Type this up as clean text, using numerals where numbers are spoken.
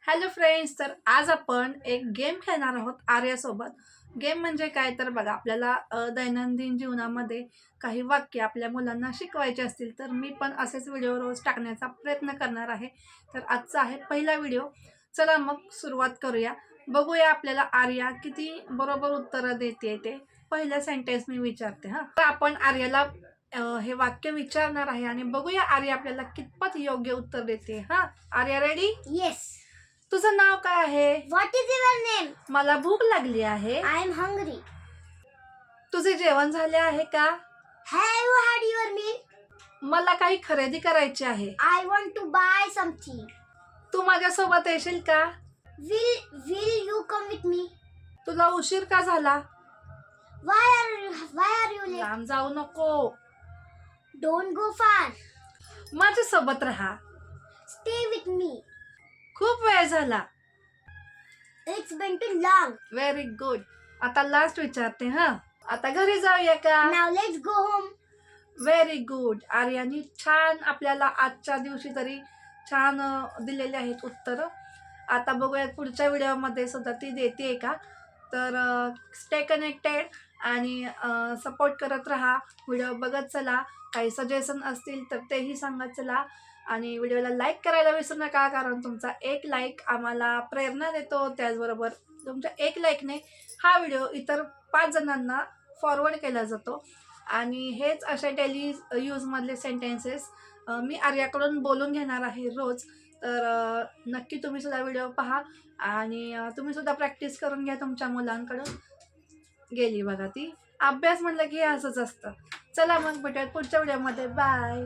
Hello friends, तर आज आपण एक गेम खेळणार आहोत आर्यासोबत. गेम म्हणजे काय तर बघा, आपल्याला दैनंदिन जीवनामध्ये काही वाक्य आपल्या मुलांना शिकवायचे असतील तर मी पण असेच व्हिडिओ रोज टाकण्याचा प्रयत्न करणार आहे. तर आजचा आहे पहिला व्हिडिओ. चला मग सुरुवात करूया. बघूया आपल्याला आर्या किती बरोबर उत्तरं देते ते. पहिलं सेंटेन्स मी विचारते हां. तर आपण आर्याला हे वाक्य विचारणार आहे आणि बघूया आर्या आपल्याला कितपत योग्य उत्तर देते. हां, आर्या रेडी? Yes. तुझं नाव काय आहे? What is your name? मला भूक लागली आहे. I am hungry. तुझे जेवण झाले आहे का? Have you had your meal? मला काही खरेदी करायची आहे. I want to buy something. तू माझ्यासोबत येशील का? Will you come with me? तुला उशीर का झाला? Why are you late? लांब जाऊ नको. Don't go far. माझ्यासोबत राहा. Stay with me. खूप वेळ झाला. It's been too long. Very good. आता लास्ट विचारते हा. आता घरी जाऊया का? Now let's go home. Very good. आर्यानी छान आपल्याला आजच्या दिवशी तरी छान दिलेले आहेत उत्तर. आता बघूया पुढच्या व्हिडिओमध्ये सुद्धा ती देते का. तर स्टे कनेक्टेड आणि सपोर्ट करत राहा. व्हिडिओ बघत चला. काही सजेशन असतील तर तेही सांगत चला आणि व्हिडिओला लाईक करायला विसरू नका, कारण तुमचा एक लाईक आम्हाला प्रेरणा देतो. त्याचबरोबर तुमच्या एक लाईकने हा व्हिडिओ इतर 5 जणांना फॉरवर्ड केला जातो आणि हेच असे डेली यूजमधले सेंटेन्सेस मी आर्याकडून बोलून घेणार आहे रोज. तर नक्की तुम्ही सुद्धा व्हिडिओ पहा आणि तुम्ही सुद्धा प्रॅक्टिस करून घ्या तुमच्या मुलांकडून. गेली बघा ती. अभ्यास म्हटलं की हे असंच असतं. चला मग भेटूयात पुढच्या व्हिडिओमध्ये. बाय.